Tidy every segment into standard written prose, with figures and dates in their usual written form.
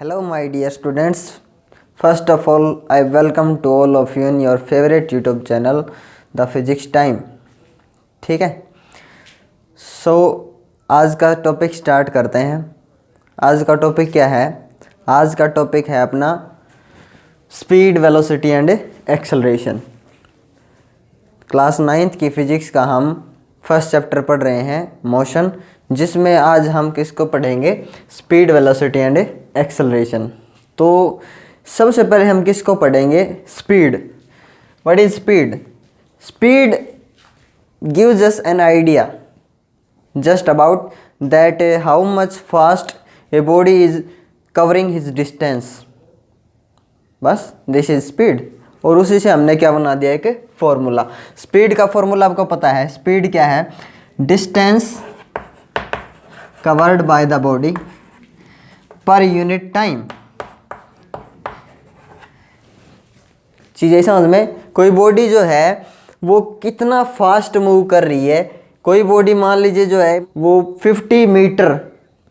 Hello, my dear students. First of all, I welcome to all of you in your favorite YouTube channel, The Physics Time. ठीक है, सो आज का topic start करते हैं। आज का टॉपिक क्या है? आज का टॉपिक है अपना speed, velocity and acceleration. Class 9th की फिजिक्स का हम फर्स्ट चैप्टर पढ़ रहे हैं, मोशन, जिसमें आज हम किसको पढ़ेंगे? Speed, velocity and acceleration. तो सबसे पहले हम किसको पढ़ेंगे? Speed. What is speed? Speed gives us an idea just about that how much fast a body is covering his distance। बस दिस इज स्पीड। और उसी से हमने क्या बना दिया, एक फॉर्मूला। स्पीड का फॉर्मूला आपको पता है। स्पीड क्या है? Distance covered by the body per unit time. चीज़ ऐसा समझ में, कोई बॉडी जो है वो कितना फास्ट मूव कर रही है। कोई बॉडी मान लीजिए जो है वो 50 मीटर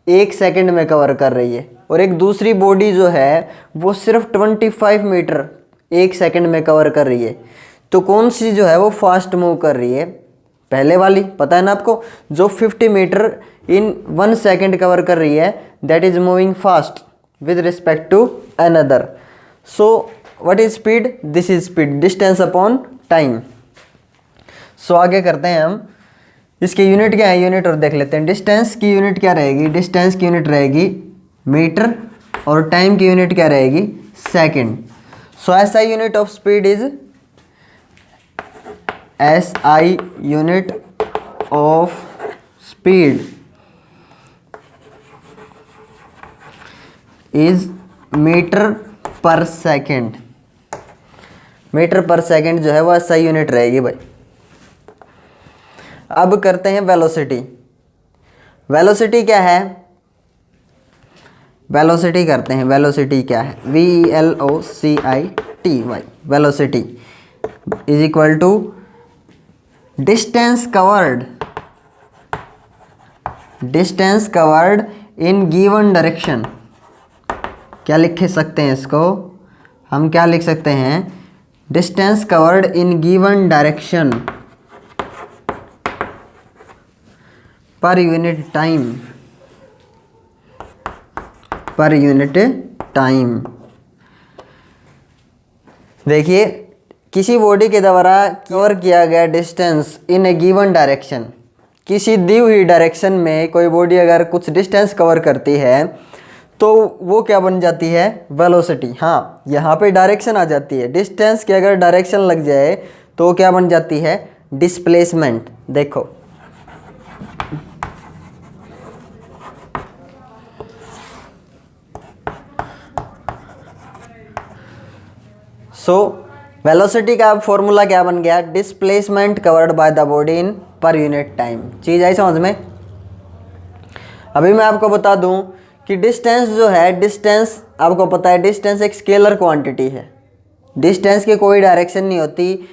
1 सेकंड में कवर कर रही है, और एक दूसरी बॉडी जो है वो सिर्फ 25 मीटर 1 सेकंड में कवर कर रही है। तो कौन सी जो है वो फास्ट मूव कर रही है? पहले वाली, पता है ना आपको, जो 50 मीटर इन 1 सेकंड कवर कर रही है, that is moving fast with respect to another. So what is speed? This is speed, distance upon time. So आगे करते हैं हम। इसके यूनिट क्या है? यूनिट और देख लेते हैं। डिस्टेंस की यूनिट क्या रहेगी? डिस्टेंस की यूनिट रहेगी मीटर, और टाइम की यूनिट क्या रहेगी? Second. So SI unit of speed is SI unit of speed is metre per second. Metre per second जो है वो SI यूनिट रहेगी भाई। अब करते हैं वेलोसिटी। वेलोसिटी क्या है? वेलोसिटी करते हैं। वेलोसिटी क्या है? VELOCITY। Velocity is equal to distance covered, distance covered in given direction. क्या लिख सकते हैं इसको? हम क्या लिख सकते हैं? Distance covered in given direction पर यूनिट टाइम, पर यूनिट टाइम। देखिए, किसी बॉडी के द्वारा कवर किया गया distance in A given direction, किसी दी हुई डायरेक्शन में कोई बॉडी अगर कुछ डिस्टेंस कवर करती है तो वो क्या बन जाती है? वेलोसिटी। हाँ, यहाँ पे डायरेक्शन आ जाती है। डिस्टेंस की अगर डायरेक्शन लग जाए तो क्या बन जाती है? डिस्प्लेसमेंट। देखो, सो वेलोसिटी का फॉर्मूला क्या बन गया? Displacement covered by the body in पर यूनिट टाइम। चीज़ आई समझ में? अभी मैं आपको बता दूं कि डिस्टेंस जो है, डिस्टेंस आपको पता है, डिस्टेंस एक स्केलर क्वांटिटी है। डिस्टेंस की कोई डायरेक्शन नहीं होती।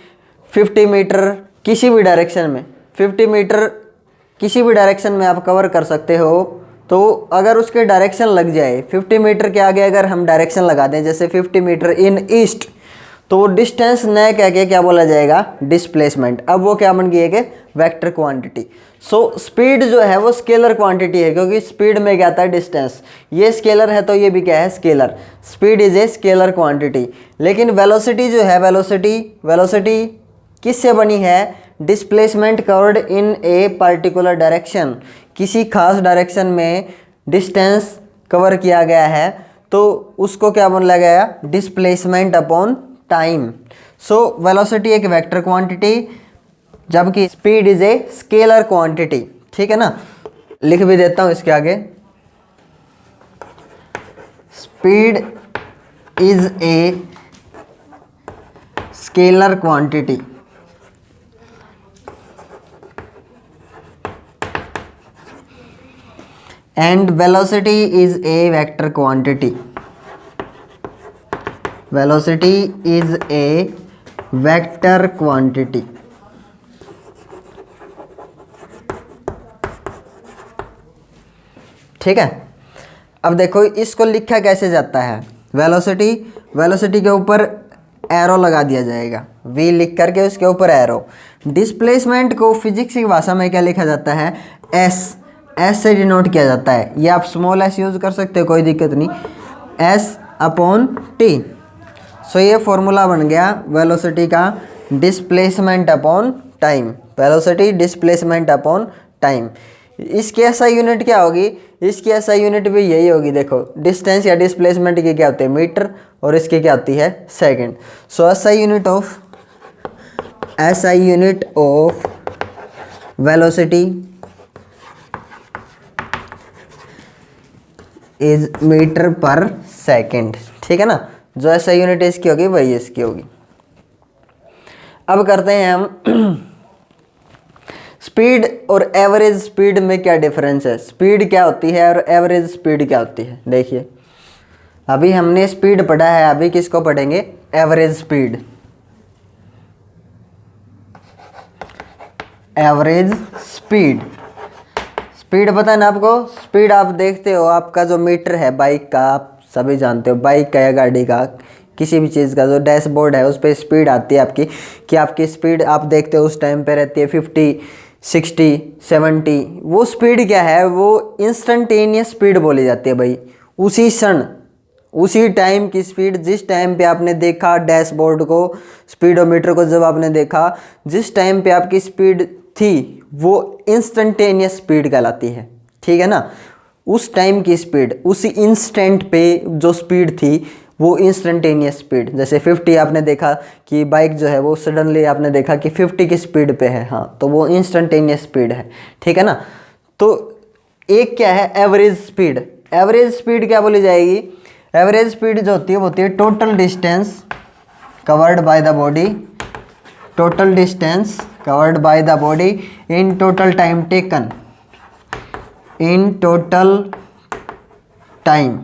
50 मीटर किसी भी डायरेक्शन में, 50 मीटर किसी भी डायरेक्शन में आप कवर कर सकते हो। तो अगर उसके डायरेक्शन लग जाए, 50 मीटर के आगे अगर हम डायरेक्शन लगा दें, जैसे 50 मीटर इन ईस्ट, तो डिस्टेंस न कह के क्या बोला जाएगा? डिस्प्लेसमेंट। अब वो क्या बन गई है कि वेक्टर क्वांटिटी। सो स्पीड जो है वो स्केलर क्वांटिटी है, क्योंकि स्पीड में क्या आता है? डिस्टेंस। ये स्केलर है तो ये भी क्या है? Scalar. Speed is a scalar quantity. लेकिन वेलोसिटी जो है, वेलोसिटी किससे बनी है? Displacement covered in a particular direction. किसी खास डायरेक्शन में डिस्टेंस कवर किया गया है तो उसको क्या बोला गया? Displacement upon time. So velocity एक वेक्टर क्वांटिटी, जबकि speed is a scalar quantity. ठीक है ना? लिख भी देता हूं इसके आगे। Speed is a scalar quantity and velocity is a vector quantity. Velocity is a vector quantity. ठीक है? अब देखो इसको लिखा कैसे जाता है, वेलोसिटी के ऊपर एरो लगा दिया जाएगा, v लिख करके उसके ऊपर एरो। डिस्प्लेसमेंट को फिजिक्स की भाषा में क्या लिखा जाता है, s से डिनोट किया जाता है। ये आप स्मॉल s यूज़ कर सकते हो, कोई दिक्कत नहीं, s/t। सो ये फॉर्मूला बन गया वेलोसिटी का, displacement upon time, velocity displacement upon time. इसकी एसआई यूनिट क्या होगी, इसकी एसआई यूनिट भी यही होगी। देखो डिस्टेंस या डिस्प्लेसमेंट की क्या होती है, मीटर, और इसकी क्या होती है, second. So SI unit of velocity is metre per second, ठीक है ना। जो एसआई यूनिट इसकी होगी वही इसकी होगी। अब करते हैं हम स्पीड और एवरेज स्पीड में क्या डिफरेंस है, स्पीड क्या होती है और एवरेज स्पीड क्या होती है। देखिए अभी हमने स्पीड पढ़ा है, अभी किसको पढ़ेंगे, average speed. Average speed, speed पता है ना आपको, स्पीड आप देखते हो, आपका जो मीटर है बाइक का, आप सभी जानते हो, बाइक का या गाड़ी का, किसी भी चीज़ का जो डैशबोर्ड है उस पर स्पीड आती है आपकी, कि आपकी स्पीड आप देखते हो उस टाइम पे रहती है 50, 60, 70। वो स्पीड क्या है, वो इंस्टेंटेनियस स्पीड बोली जाती है भाई, उसी क्षण उसी टाइम की स्पीड, जिस टाइम पे आपने देखा डैशबोर्ड को, स्पीडोमीटर को जब आपने देखा, जिस टाइम पे आपकी स्पीड थी वो इंस्टेंटेनियस स्पीड कहलाती है, ठीक है ना। उस टाइम की स्पीड, उसी इंस्टेंट पे जो स्पीड थी वो इंस्टेंटेनियस स्पीड। जैसे 50 आपने देखा कि बाइक जो है वो सडनली आपने देखा कि 50 की स्पीड पे है, हाँ, तो वो इंस्टेंटेनियस स्पीड है, ठीक है ना। तो एक क्या है, एवरेज स्पीड। एवरेज स्पीड क्या बोली जाएगी, एवरेज स्पीड जो होती है वो होती है total distance covered by the body, total distance covered by the body in total time taken, in total time,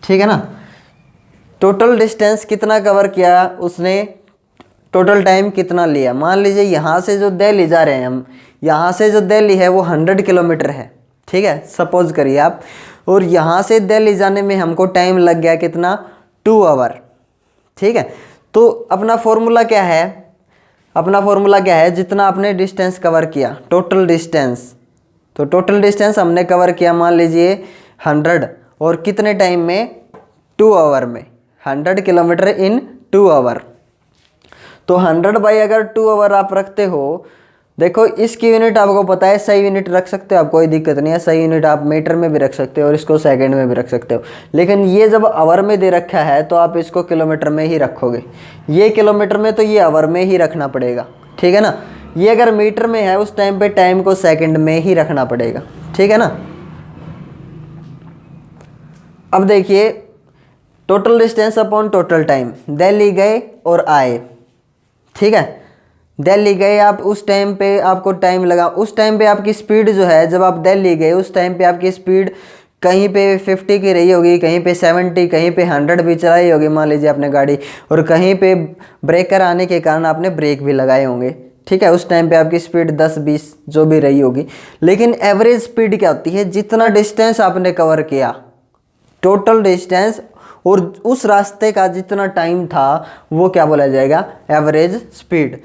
ठीक है ना। टोटल डिस्टेंस कितना कवर किया उसने, टोटल टाइम कितना लिया। मान लीजिए यहाँ से जो दिल्ली जा रहे हैं हम, यहाँ से जो दिल्ली है वो 100 किलोमीटर है, ठीक है, सपोज करिए आप, और यहाँ से दिल्ली जाने में हमको टाइम लग गया कितना, 2 आवर, ठीक है। तो अपना फॉर्मूला क्या है, अपना फॉर्मूला क्या है, जितना आपने डिस्टेंस कवर किया, टोटल डिस्टेंस, तो टोटल डिस्टेंस हमने कवर किया मान लीजिए 100, और कितने टाइम में, 2 आवर में, 100 किलोमीटर इन 2 आवर। तो 100 बाई अगर 2 आवर आप रखते हो, देखो इसकी यूनिट आपको पता है, सही यूनिट रख सकते हो आप, कोई दिक्कत नहीं है, सही यूनिट आप मीटर में भी रख सकते हो और इसको सेकंड में भी रख सकते हो, लेकिन ये जब आवर में दे रखा है तो आप इसको किलोमीटर में ही रखोगे, ये किलोमीटर में तो ये आवर में ही रखना पड़ेगा, ठीक है ना। ये अगर मीटर में है उस टाइम पे टाइम को सेकंड में ही रखना पड़ेगा, ठीक है ना। अब देखिए total distance upon total time, Delhi गए और आए, ठीक है, दिल्ली गए आप, उस टाइम पे आपको टाइम लगा, उस टाइम पे आपकी स्पीड जो है, जब आप दिल्ली गए उस टाइम पे आपकी स्पीड कहीं पे 50 की रही होगी, कहीं पे 70, कहीं पे 100 भी चलाई होगी मान लीजिए आपने गाड़ी, और कहीं पे ब्रेकर आने के कारण आपने ब्रेक भी लगाए होंगे, ठीक है। उस टाइम पे आपकी स्पीड 10-20 जो भी रही होगी। लेकिन एवरेज स्पीड क्या होती है, जितना डिस्टेंस आपने कवर किया, टोटल डिस्टेंस, और उस रास्ते का जितना टाइम था वो क्या बोला जाएगा, एवरेज स्पीड।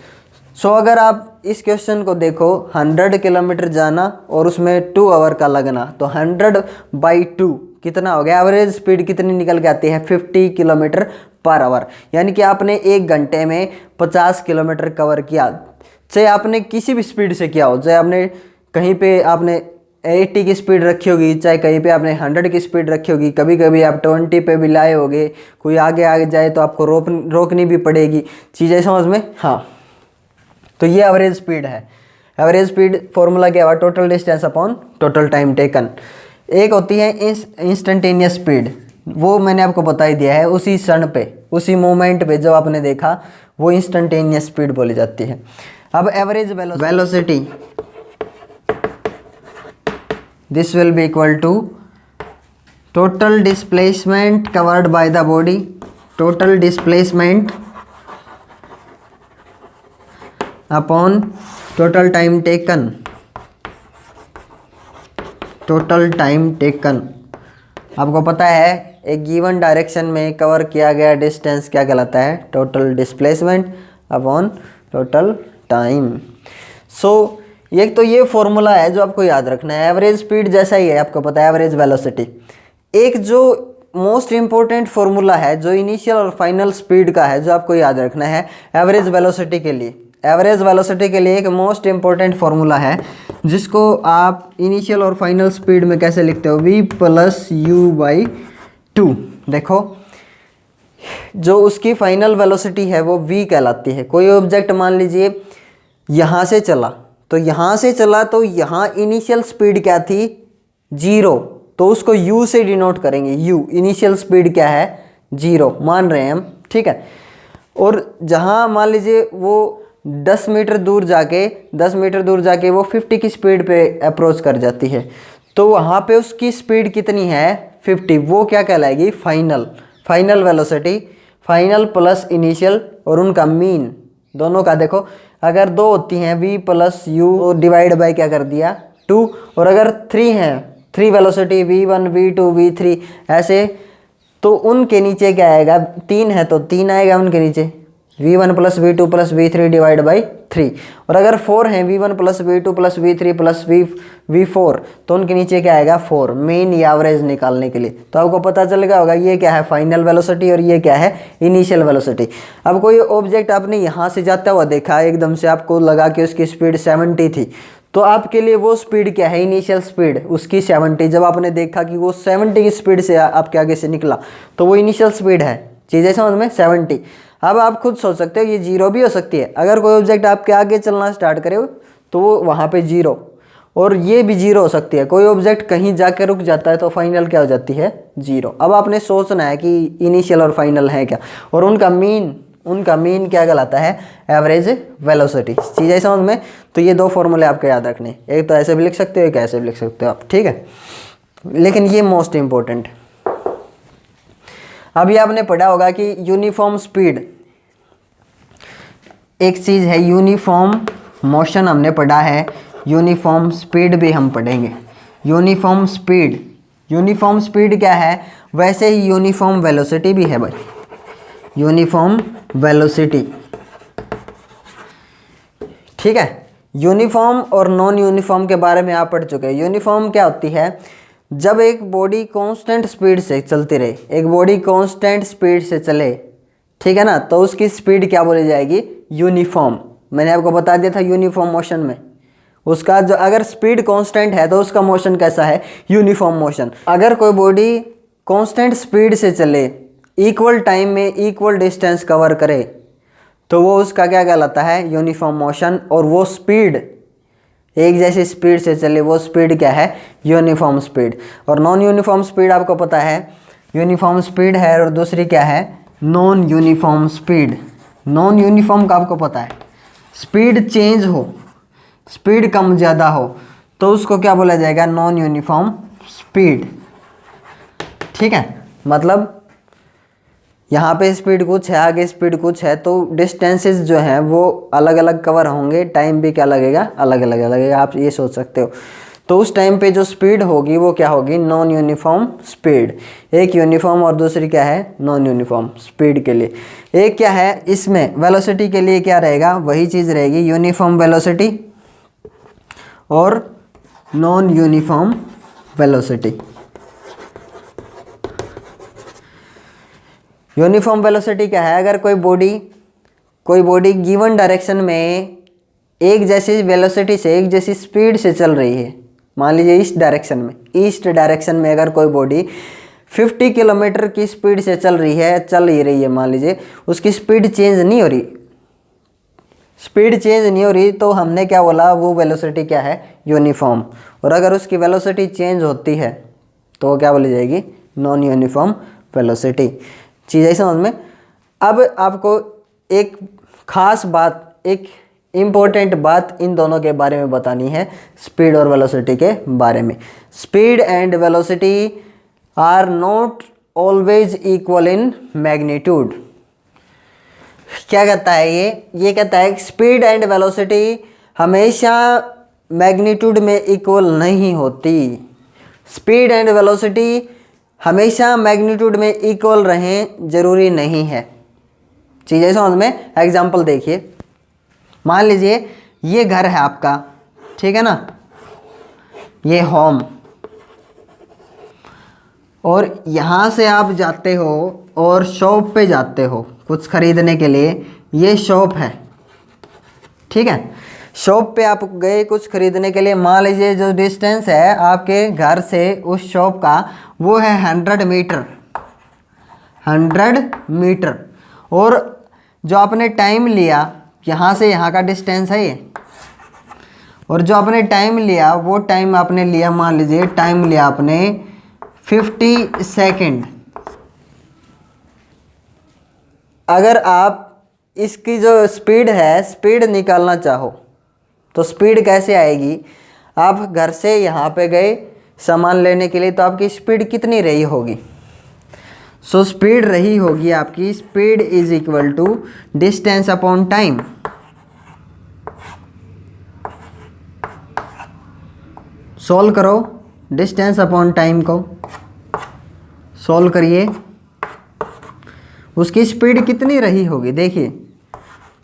सो अगर आप इस क्वेश्चन को देखो, 100 किलोमीटर जाना और उसमें 2 आवर का लगना, तो 100/2 कितना हो गया, एवरेज स्पीड कितनी निकल के आती है, 50 किलोमीटर पर आवर। यानी कि आपने 1 घंटे में 50 किलोमीटर कवर किया, चाहे आपने किसी भी स्पीड से किया हो, चाहे आपने कहीं पे आपने 80 की स्पीड रखी होगी, चाहे कहीं पे आपने 100 की स्पीड रखी होगी, कभी कभी आप 20 पे भी लाए होगे, कोई आगे जाए तो आपको रोकनी भी पड़ेगी, चीज़ें समझ में, हाँ। तो ये एवरेज स्पीड है। एवरेज स्पीड फॉर्मूला क्या हुआ, total distance upon total time taken. एक होती है इंस्टेंटेनियस स्पीड, वो मैंने आपको बता ही दिया है, उसी क्षण पे, उसी मोमेंट पे जब आपने देखा, वो इंस्टेंटेनियस स्पीड बोली जाती है। अब average velocity, this will be equal to total displacement covered by the body, total displacement upon total time taken, total time taken, आपको पता है एक गिवन डायरेक्शन में कवर किया गया डिस्टेंस क्या कहलाता है, total displacement upon total time. So एक तो ये फॉर्मूला है जो आपको याद रखना है, एवरेज स्पीड जैसा ही है, आपको पता है एवरेज वेलोसिटी। एक जो मोस्ट इंपॉर्टेंट फॉर्मूला है जो इनिशियल और फाइनल स्पीड का है, जो आपको याद रखना है एवरेज वेलोसिटी के लिए। एवरेज वेलोसिटी के लिए एक मोस्ट इंपॉर्टेंट फॉर्मूला है जिसको आप इनिशियल और फाइनल स्पीड में कैसे लिखते हो, v प्लस यू बाई 2। देखो जो उसकी फाइनल वेलोसिटी है वो v कहलाती है। कोई ऑब्जेक्ट मान लीजिए यहाँ से चला, तो यहाँ से चला तो यहाँ इनिशियल स्पीड क्या थी, 0, तो उसको u से डिनोट करेंगे। u इनिशियल स्पीड क्या है, 0 मान रहे हैं हम, ठीक है। और जहाँ मान लीजिए वो 10 मीटर दूर जाके वो 50 की स्पीड पे अप्रोच कर जाती है, तो वहाँ पे उसकी स्पीड कितनी है, 50। वो क्या कहलाएगी, final velocity, final plus initial और उनका मीन दोनों का। देखो अगर 2 होती हैं v plus you divide by क्या कर दिया 2, और अगर 3 हैं, 3 वेलोसिटी v1 v2 v3 ऐसे, तो उनके नीचे क्या आएगा, 3 है तो 3 आएगा उनके नीचे, v1 plus v2 plus v3 divide by 3। और अगर 4 हैं, v1 plus v2 plus v3 plus v4, तो उनके नीचे क्या आएगा 4, मेन या एवरेज निकालने के लिए। तो आपको पता चल गया होगा ये क्या है, फाइनल वेलोसिटी और ये क्या है, इनिशियल वेलोसिटी। अब कोई ऑब्जेक्ट आपने यहाँ से जाता हुआ देखा, एकदम से आपको लगा कि उसकी स्पीड 70 थी, तो आपके लिए वो स्पीड क्या है, इनिशियल स्पीड उसकी 70। जब आपने देखा कि वो 70 की स्पीड से आपके आगे से निकला, तो वो इनिशियल स्पीड है, चीज़ें समझ में, 70। अब आप खुद सोच सकते हो ये 0 भी हो सकती है। अगर कोई ऑब्जेक्ट आपके आगे चलना स्टार्ट करे तो वो वहाँ पे 0, और ये भी 0 हो सकती है। कोई ऑब्जेक्ट कहीं जाके रुक जाता है तो फाइनल क्या हो जाती है, 0। अब आपने सोचना है कि इनिशियल और फाइनल है क्या, और उनका मीन क्या कहलाता है, एवरेज वेलोसिटी। चीज़ें समझ में। तो ये 2 फॉर्मूले आपको याद रखने, एक तो ऐसे भी लिख सकते हो, एक ऐसे भी लिख सकते हो आप, ठीक है। लेकिन ये मोस्ट इंपॉर्टेंट, अभी आपने पढ़ा होगा कि यूनिफॉर्म स्पीड एक चीज़ है, यूनिफॉर्म मोशन हमने पढ़ा है, यूनिफॉर्म स्पीड भी हम पढ़ेंगे। यूनिफॉर्म स्पीड क्या है, वैसे ही यूनिफॉर्म वेलोसिटी भी है भाई, यूनिफॉर्म वेलोसिटी, ठीक है। यूनिफॉर्म और नॉन यूनिफॉर्म के बारे में आप पढ़ चुके हैं। यूनिफॉर्म क्या होती है, जब एक बॉडी कांस्टेंट स्पीड से चलती रहे, एक बॉडी कांस्टेंट स्पीड से चले, ठीक है ना, तो उसकी स्पीड क्या बोली जाएगी, यूनिफॉर्म। मैंने आपको बता दिया था यूनिफॉर्म मोशन में, उसका जो अगर स्पीड कांस्टेंट है तो उसका मोशन कैसा है, यूनिफॉर्म मोशन। अगर कोई बॉडी कांस्टेंट स्पीड से चले, इक्वल टाइम में इक्वल डिस्टेंस कवर करे, तो वो उसका क्या कहलाता है, यूनिफॉर्म मोशन। और वो स्पीड एक जैसी स्पीड से चले, वो स्पीड क्या है, यूनिफॉर्म स्पीड। और नॉन यूनिफॉर्म स्पीड आपको पता है, यूनिफॉर्म स्पीड है और दूसरी क्या है, non uniform speed. Non uniform का आपको पता है, स्पीड चेंज हो, स्पीड कम ज़्यादा हो, तो उसको क्या बोला जाएगा, नॉन यूनिफॉर्म स्पीड, ठीक है। मतलब यहाँ पे स्पीड कुछ है, आगे स्पीड कुछ है, तो डिस्टेंसेस जो हैं वो अलग अलग कवर होंगे, टाइम भी क्या लगेगा, अलग अलग लगेगा, आप ये सोच सकते हो। तो उस टाइम पे जो स्पीड होगी वो क्या होगी, नॉन यूनिफॉर्म स्पीड। एक यूनिफॉर्म और दूसरी क्या है, नॉन यूनिफॉर्म स्पीड के लिए। एक क्या है, इसमें वेलोसिटी के लिए क्या रहेगा, वही चीज़ रहेगी, यूनिफॉर्म वेलोसिटी और non uniform velocity. Uniform velocity क्या है, अगर कोई बॉडी गिवन डायरेक्शन में एक जैसी वेलोसिटी से, एक जैसी स्पीड से चल रही है, मान लीजिए ईस्ट डायरेक्शन में अगर कोई बॉडी 50 किलोमीटर की स्पीड से चल ही रही है, मान लीजिए उसकी स्पीड चेंज नहीं हो रही, तो हमने क्या बोला, वो वेलोसिटी क्या है, यूनिफॉर्म। और अगर उसकी वेलोसिटी चेंज होती है तो वो क्या बोली जाएगी, नॉन यूनिफॉर्म वेलोसिटी। चीज़ है समझ में। अब आपको एक खास बात, एक इम्पोर्टेंट बात इन दोनों के बारे में बतानी है, स्पीड और वेलोसिटी के बारे में। Speed and velocity are not always equal in magnitude. क्या कहता है ये कहता है स्पीड एंड वेलोसिटी हमेशा मैग्नीट्यूड में इक्वल नहीं होती। स्पीड एंड वेलोसिटी हमेशा मैग्नीट्यूड में इक्वल रहें जरूरी नहीं है। चीज़ें समझ में। एग्जाम्पल देखिए, मान लीजिए ये घर है आपका, ठीक है ना, ये होम, और यहाँ से आप जाते हो और शॉप पे जाते हो कुछ खरीदने के लिए। ये शॉप है, ठीक है। शॉप पे आप गए कुछ खरीदने के लिए। मान लीजिए जो डिस्टेंस है आपके घर से उस शॉप का वो है 100 मीटर, 100 मीटर। और जो आपने टाइम लिया, यहाँ से यहाँ का डिस्टेंस है ये, और जो आपने टाइम लिया वो टाइम आपने लिया, मान लीजिए टाइम लिया आपने 50 सेकेंड। अगर आप इसकी जो स्पीड है, स्पीड निकालना चाहो तो स्पीड कैसे आएगी? आप घर से यहाँ पे गए सामान लेने के लिए, तो आपकी स्पीड कितनी रही होगी? सो स्पीड रही होगी आपकी, speed is equal to distance upon time. Solve करो डिस्टेंस अपॉन टाइम को, सॉल्व करिए। उसकी स्पीड कितनी रही होगी? देखिए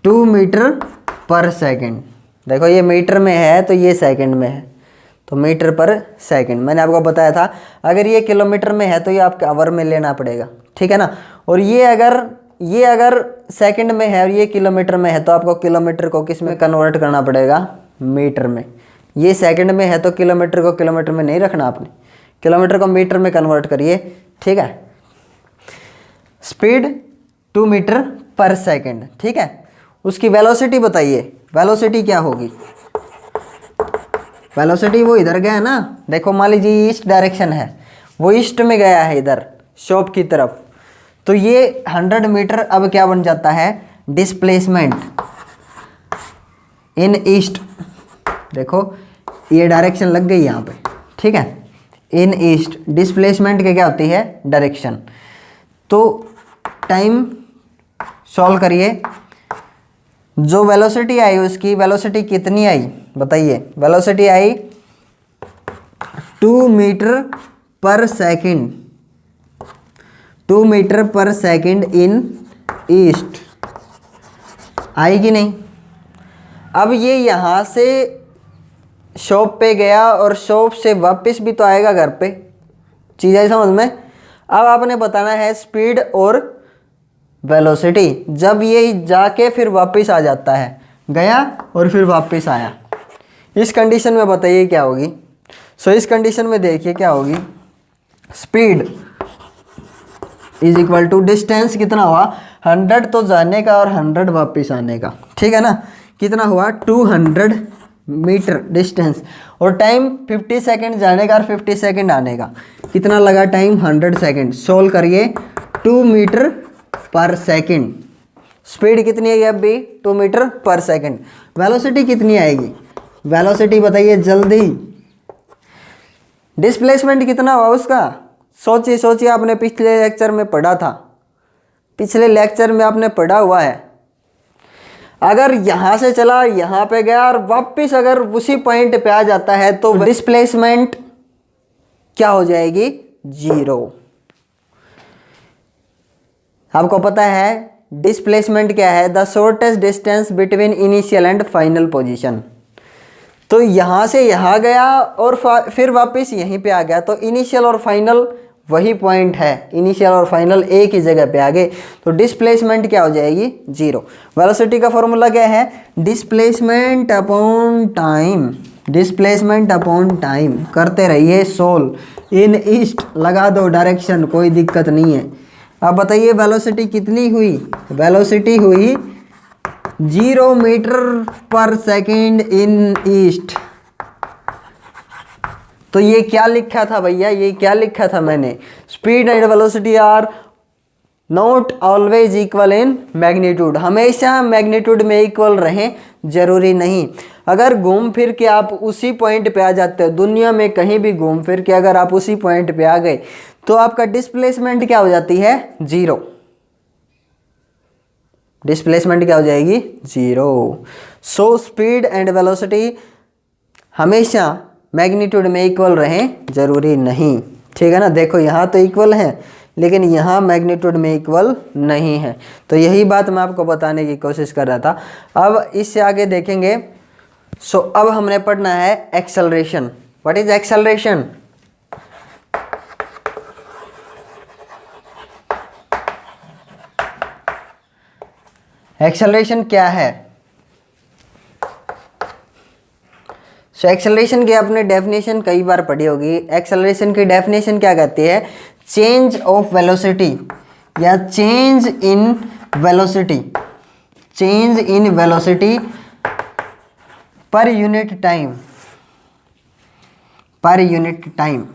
2 मीटर पर सेकेंड। देखो ये मीटर में है तो ये सेकंड में है, तो मीटर पर सेकंड। मैंने आपको बताया था अगर ये किलोमीटर में है तो ये आपके आवर में लेना पड़ेगा, ठीक है ना। और ये अगर सेकंड में है और ये किलोमीटर में है तो आपको किलोमीटर को किस में कन्वर्ट करना पड़ेगा? मीटर में। ये सेकंड में है तो किलोमीटर को किलोमीटर में नहीं रखना आपने, किलोमीटर को मीटर में कन्वर्ट करिए, ठीक है। स्पीड 2 मीटर पर सेकंड, ठीक है। उसकी वेलोसिटी बताइए, वेलोसिटी क्या होगी? वेलोसिटी वो इधर गया है ना, देखो मान लीजिए ईस्ट डायरेक्शन है, वो ईस्ट में गया है इधर शॉप की तरफ, तो ये 100 मीटर अब क्या बन जाता है? Displacement in east. देखो ये डायरेक्शन लग गई यहाँ पे, ठीक है। इन ईस्ट डिस्प्लेसमेंट के क्या होती है? डायरेक्शन। तो टाइम सॉल्व करिए, जो वेलोसिटी आई उसकी वेलोसिटी कितनी आई बताइए? Velocity I 2 metre per second, 2 metre per second in east, आई कि नहीं? अब ये यहाँ से शॉप पे गया और शॉप से वापस भी तो आएगा घर पे। चीज़ आई समझ में। अब आपने बताना है स्पीड और वेलोसिटी। जब ये जाके फिर वापस आ जाता है, गया और फिर वापस आया, इस कंडीशन में बताइए क्या होगी? सो इस कंडीशन में देखिए क्या होगी, speed is equal to distance कितना हुआ? 100 तो जाने का और 100 वापस आने का, ठीक है ना। कितना हुआ? 200 मीटर डिस्टेंस, और टाइम 50 सेकेंड जाने का और 50 सेकेंड आने का। कितना लगा टाइम? 100 सेकेंड। सोल्व करिए, 2 मीटर पर सेकेंड। स्पीड कितनी है अब भी? 2 मीटर पर सेकेंड। वेलोसिटी कितनी आएगी? वेलोसिटी बताइए जल्दी। डिस्प्लेसमेंट कितना हुआ उसका? सोचिए, आपने पिछले लेक्चर में पढ़ा था, पिछले लेक्चर में आपने पढ़ा हुआ है। अगर यहाँ से चला यहाँ पे गया और वापस अगर उसी पॉइंट पे आ जाता है तो डिस्प्लेसमेंट क्या हो जाएगी? 0। आपको पता है डिस्प्लेसमेंट क्या है? The shortest distance between initial and final position. तो यहाँ से यहाँ गया और फिर वापस यहीं पे आ गया, तो इनिशियल और फाइनल वही पॉइंट है, इनिशियल और फाइनल एक ही जगह पे आ गए, तो डिस्प्लेसमेंट क्या हो जाएगी? 0। वेलोसिटी का फॉर्मूला क्या है? Displacement upon time, displacement upon time. करते रहिए सोल्व। इन ईस्ट लगा दो डायरेक्शन, कोई दिक्कत नहीं है। अब बताइए वेलोसिटी कितनी हुई? वेलोसिटी हुई 0 metre per second in east. तो ये क्या लिखा था भैया? ये क्या लिखा था मैंने? Speed and velocity are not always equal in magnitude. हमेशा मैग्नीट्यूड में इक्वल रहें जरूरी नहीं। अगर घूम फिर के आप उसी पॉइंट पे आ जाते हो, दुनिया में कहीं भी घूम फिर के अगर आप उसी पॉइंट पे आ गए तो आपका डिस्प्लेसमेंट क्या हो जाती है? 0। डिस्प्लेसमेंट क्या हो जाएगी? 0। सो स्पीड एंड वेलोसिटी हमेशा मैग्नीट्यूड में इक्वल रहें जरूरी नहीं। ठीक है ना। देखो यहाँ तो इक्वल है लेकिन यहाँ मैग्नीट्यूड में इक्वल नहीं है, तो यही बात मैं आपको बताने की कोशिश कर रहा था। अब इससे आगे देखेंगे। सो अब हमने पढ़ना है acceleration. What is acceleration? Acceleration क्या है? सो एक्सेलरेशन की आपने डेफिनेशन कई बार पढ़ी होगी। एक्सेलरेशन की डेफिनेशन क्या कहती है? चेंज ऑफ वेलोसिटी या change in velocity, change in velocity पर यूनिट टाइम, पर unit time.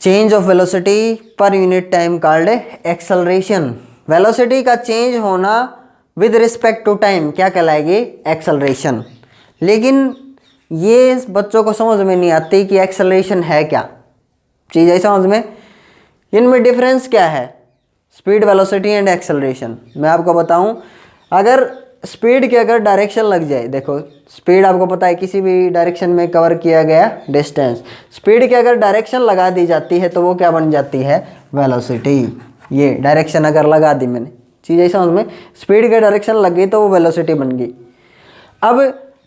Change of velocity पर unit time called acceleration. Velocity का चेंज होना विद रिस्पेक्ट टू टाइम क्या कहलाएगी? एक्सेलरेशन। लेकिन ये बच्चों को समझ में नहीं आती कि एक्सेलरेशन है क्या चीज़ है समझ में। इनमें डिफरेंस क्या है? Speed, velocity and acceleration. मैं आपको बताऊं, अगर स्पीड की अगर डायरेक्शन लग जाए, देखो स्पीड आपको पता है किसी भी डायरेक्शन में कवर किया गया डिस्टेंस, स्पीड की अगर डायरेक्शन लगा दी जाती है तो वो क्या बन जाती है? वेलोसिटी। ये डायरेक्शन अगर लगा दी मैंने, चीज़ है समझ में, स्पीड की डायरेक्शन लग गई तो वो वेलोसिटी बन गई। अब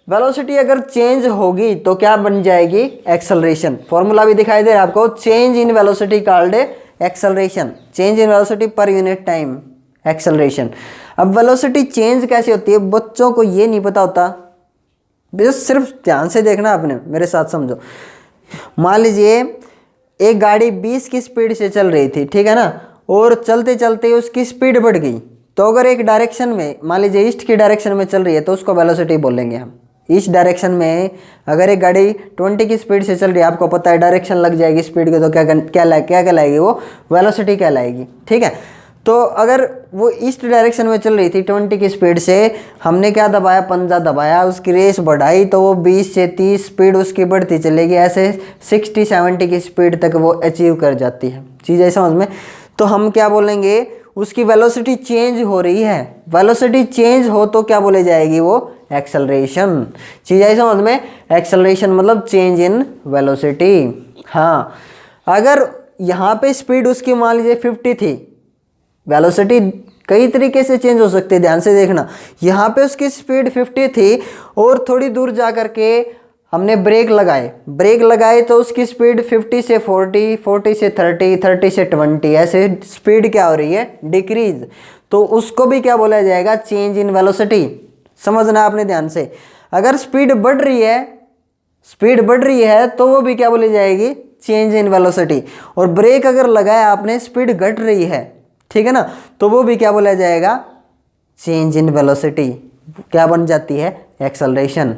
वेलोसिटी अगर चेंज होगी तो क्या बन जाएगी? एक्सेलरेशन। फॉर्मूला भी दिखाई दे रहा है आपको, change in velocity called acceleration, change in velocity पर यूनिट टाइम, एक्सेलरेशन। अब वेलोसिटी चेंज कैसे होती है बच्चों को ये नहीं पता होता, बस सिर्फ ध्यान से देखना, आपने मेरे साथ समझो। मान लीजिए एक गाड़ी 20 की स्पीड से चल रही थी, ठीक है ना, और चलते चलते उसकी स्पीड बढ़ गई, तो अगर एक डायरेक्शन में मान लीजिए ईस्ट की डायरेक्शन में चल रही है तो उसको वेलोसिटी बोलेंगे हम। ईस्ट डायरेक्शन में अगर एक गाड़ी 20 की स्पीड से चल रही है, आपको पता है डायरेक्शन लग जाएगी स्पीड के, तो क्या कहलाएगी? वो वेलोसिटी कहलाएगी, ठीक है। तो अगर वो ईस्ट डायरेक्शन में चल रही थी 20 की स्पीड से, हमने क्या दबाया? पंजा दबाया, उसकी रेस बढ़ाई तो वो 20 से 30 स्पीड उसकी बढ़ती चलेगी, ऐसे 60-70 की स्पीड तक वो अचीव कर जाती है, चीज़ है समझ में। तो हम क्या बोलेंगे? उसकी वेलोसिटी चेंज हो रही है, वेलोसिटी चेंज हो तो क्या बोले जाएगी? वो एक्सेलरेशन, चीज़ है समझ में। एक्सेलरेशन मतलब चेंज इन वेलोसिटी। हाँ, अगर यहाँ पे स्पीड उसकी मान लीजिए 50 थी, वेलोसिटी कई तरीके से चेंज हो सकती है, ध्यान से देखना। यहाँ पे उसकी स्पीड 50 थी और थोड़ी दूर जा करके हमने ब्रेक लगाए तो उसकी स्पीड 50 से 40, 40 से 30, 30 से 20, ऐसे स्पीड क्या हो रही है? डिक्रीज। तो उसको भी क्या बोला जाएगा? Change in velocity. समझना आपने ध्यान से। अगर स्पीड बढ़ रही है तो वो भी क्या बोली जाएगी? Change in velocity. और ब्रेक अगर लगाया आपने, स्पीड घट रही है, ठीक है ना, तो वो भी क्या बोला जाएगा? Change in velocity. क्या बन जाती है? एक्सेलरेशन।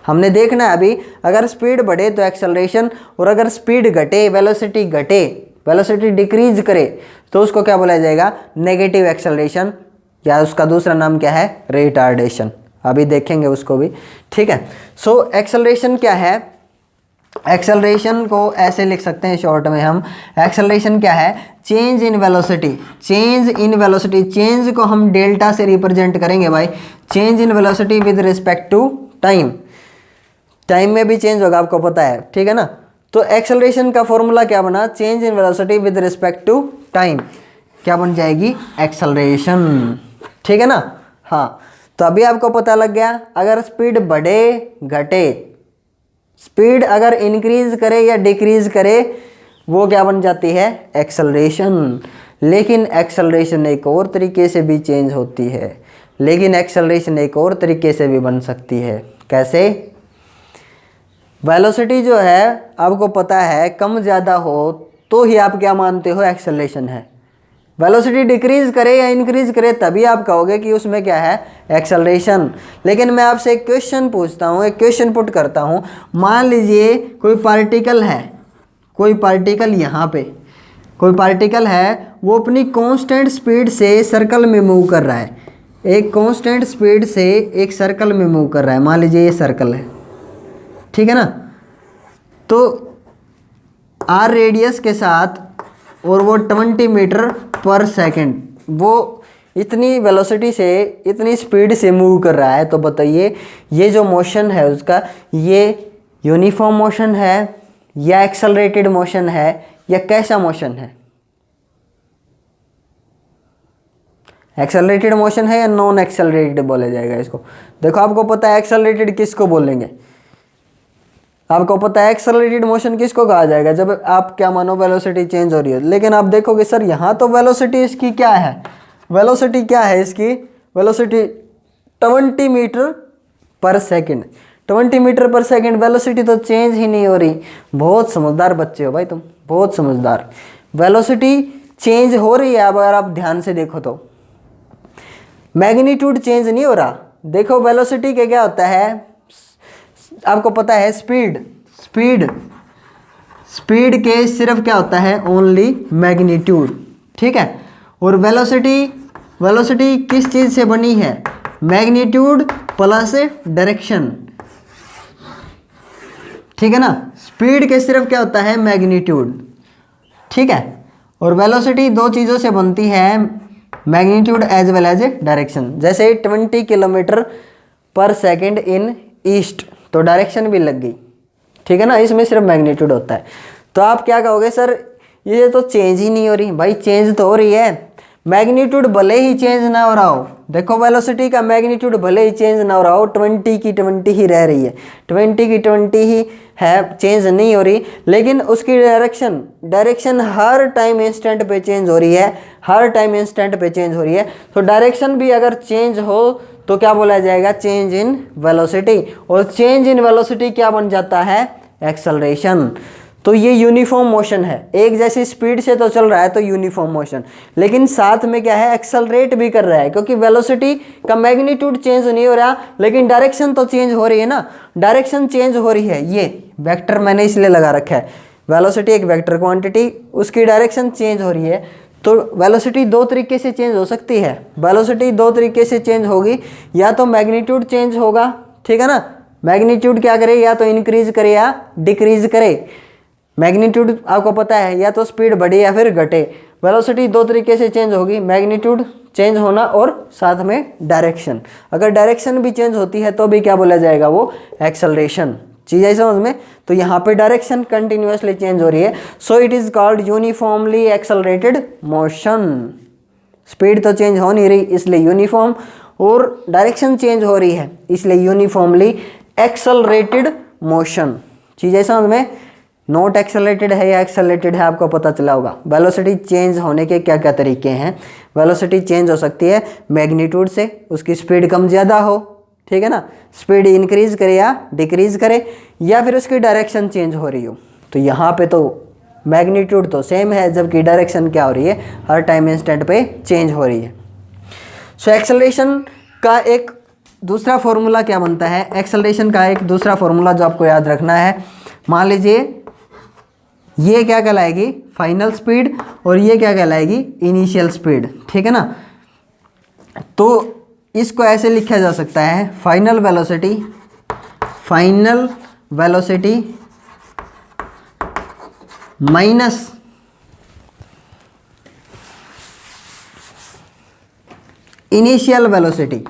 हमने देखना है अभी, अगर स्पीड बढ़े तो एक्सेलरेशन, और अगर स्पीड घटे, वेलोसिटी डिक्रीज करे तो उसको क्या बोला जाएगा? नेगेटिव एक्सेलरेशन, या उसका दूसरा नाम क्या है? रिटार्डेशन। अभी देखेंगे उसको भी, ठीक है। सो एक्सेलरेशन क्या है? एक्सेलरेशन को ऐसे लिख सकते हैं शॉर्ट में हम। एक्सेलरेशन क्या है? Change in velocity. Change in velocity, change को हम डेल्टा से रिप्रेजेंट करेंगे भाई। Change in velocity with respect to time, time में भी चेंज होगा आपको पता है, ठीक है ना। तो एक्सेलरेशन का फॉर्मूला क्या बना? Change in velocity with respect to time, क्या बन जाएगी? एक्सेलरेशन, ठीक है ना। हाँ, तो अभी आपको पता लग गया, अगर स्पीड बढ़े घटे, स्पीड अगर इंक्रीज करे या डिक्रीज करे, वो क्या बन जाती है? एक्सेलरेशन। लेकिन एक्सेलरेशन एक और तरीके से भी चेंज होती है, लेकिन एक्सेलरेशन एक और तरीके से भी बन सकती है। कैसे? वेलोसिटी जो है आपको पता है कम ज़्यादा हो तो ही आप क्या मानते हो? एक्सेलरेशन है। वेलोसिटी डिक्रीज करे या इंक्रीज करे तभी आप कहोगे कि उसमें क्या है? एक्सेलरेशन। लेकिन मैं आपसे एक क्वेश्चन पूछता हूँ, एक क्वेश्चन पुट करता हूँ। मान लीजिए कोई पार्टिकल है, कोई पार्टिकल यहाँ पे कोई पार्टिकल है, वो अपनी कांस्टेंट स्पीड से सर्कल में मूव कर रहा है, एक कांस्टेंट स्पीड से एक सर्कल में मूव कर रहा है। मान लीजिए ये सर्कल है, ठीक है ना। तो आर रेडियस के साथ, और वो 20 मीटर पर सेकेंड, वो इतनी वेलोसिटी से, इतनी स्पीड से मूव कर रहा है, तो बताइए ये जो मोशन है उसका, ये यूनिफॉर्म मोशन है या एक्सेलरेटेड मोशन है या कैसा मोशन है? एक्सेलरेटेड मोशन है या नॉन एक्सेलरेटेड बोला जाएगा इसको? देखो आपको पता है एक्सेलरेटेड किसको बोलेंगे, आपको पता है एक्सेलरेटेड मोशन किसको कहा जाएगा, जब आप क्या मानो वेलोसिटी चेंज हो रही है। लेकिन आप देखोगे सर यहाँ तो वेलोसिटी इसकी क्या है, वेलोसिटी क्या है इसकी, velocity 20 metre per second, 20 metre per second, velocity तो चेंज ही नहीं हो रही। बहुत समझदार बच्चे हो भाई तुम, बहुत समझदार। वेलोसिटी चेंज हो रही है, अब अगर आप ध्यान से देखो तो मैग्नीट्यूड चेंज नहीं हो रहा। देखो वेलोसिटी के क्या होता है, आपको पता है स्पीड, स्पीड के सिर्फ क्या होता है, ओनली मैग्नीट्यूड, ठीक है। और वेलोसिटी किस चीज़ से बनी है, मैग्नीट्यूड प्लस डायरेक्शन, ठीक है ना। स्पीड के सिर्फ क्या होता है, मैग्नीट्यूड, ठीक है। और वेलोसिटी दो चीज़ों से बनती है, magnitude as well as direction. जैसे 20 kilometre per second in east, तो डायरेक्शन भी लग गई, ठीक है ना, इसमें सिर्फ मैग्नीट्यूड होता है। तो आप क्या कहोगे सर ये तो चेंज ही नहीं हो रही, भाई चेंज तो हो रही है, मैग्नीट्यूड भले ही चेंज ना हो रहा हो। देखो वेलोसिटी का मैग्नीट्यूड भले ही चेंज ना हो रहा हो, 20 की 20 ही रह रही है, 20 की 20 ही है, चेंज नहीं हो रही, लेकिन उसकी डायरेक्शन हर टाइम इंस्टेंट पे चेंज हो रही है, हर टाइम इंस्टेंट पे चेंज हो रही है। तो डायरेक्शन भी अगर चेंज हो तो क्या बोला जाएगा, चेंज इन वेलोसिटी। और चेंज इन वेलोसिटी क्या बन जाता है, एक्सेलरेशन। तो ये यूनिफॉर्म मोशन है, एक जैसी स्पीड से तो चल रहा है तो यूनिफॉर्म मोशन, लेकिन साथ में क्या है, एक्सेलरेट भी कर रहा है, क्योंकि वेलोसिटी का मैग्नीट्यूड चेंज नहीं हो रहा, लेकिन डायरेक्शन तो चेंज हो रही है ना, डायरेक्शन चेंज हो रही है। ये वेक्टर मैंने इसलिए लगा रखा है, वेलोसिटी एक वेक्टर क्वांटिटी, उसकी डायरेक्शन चेंज हो रही है। तो वेलोसिटी दो तरीके से चेंज हो सकती है, वेलोसिटी दो तरीके से चेंज होगी, या तो मैग्नीट्यूड चेंज होगा, ठीक है ना, मैग्नीट्यूड क्या करे, या तो इंक्रीज करे या डिक्रीज करे। मैग्नीट्यूड आपको पता है या तो स्पीड बढ़े या फिर घटे। वेलोसिटी दो तरीके से चेंज होगी, मैग्नीट्यूड चेंज होना और साथ में डायरेक्शन। अगर डायरेक्शन भी चेंज होती है तो भी क्या बोला जाएगा, वो एक्सेलरेशन। चीज़ है समझ में। तो यहाँ पे डायरेक्शन कंटिन्यूसली चेंज हो रही है, so it is called uniformly accelerated motion. Speed तो चेंज हो नहीं रही इसलिए यूनिफॉर्म, और डायरेक्शन चेंज हो रही है इसलिए यूनिफॉर्मली एक्सेलरेटेड मोशन। चीज़ है समझ में। नॉट एक्सेलरेटेड है या एक्सेलरेटेड है आपको पता चला होगा। वेलोसिटी चेंज होने के क्या क्या तरीके हैं। वेलोसिटी चेंज हो सकती है मैग्नीट्यूड से, उसकी स्पीड कम ज़्यादा हो, ठीक है ना, स्पीड इंक्रीज करे या डिक्रीज करे, या फिर उसकी डायरेक्शन चेंज हो रही हो। तो यहाँ पे तो मैग्नीट्यूड तो सेम है, जबकि डायरेक्शन क्या हो रही है, हर टाइम इंस्टेंट पे चेंज हो रही है। सो एक्सेलरेशन का एक दूसरा फॉर्मूला क्या बनता है, एक्सेलरेशन का एक दूसरा फॉर्मूला जो आपको याद रखना है, मान लीजिए ये क्या कहलाएगी, फाइनल स्पीड, और ये क्या कहलाएगी, इनिशियल स्पीड, ठीक है ना। तो इसको ऐसे लिखा जा सकता है, final velocity minus initial velocity.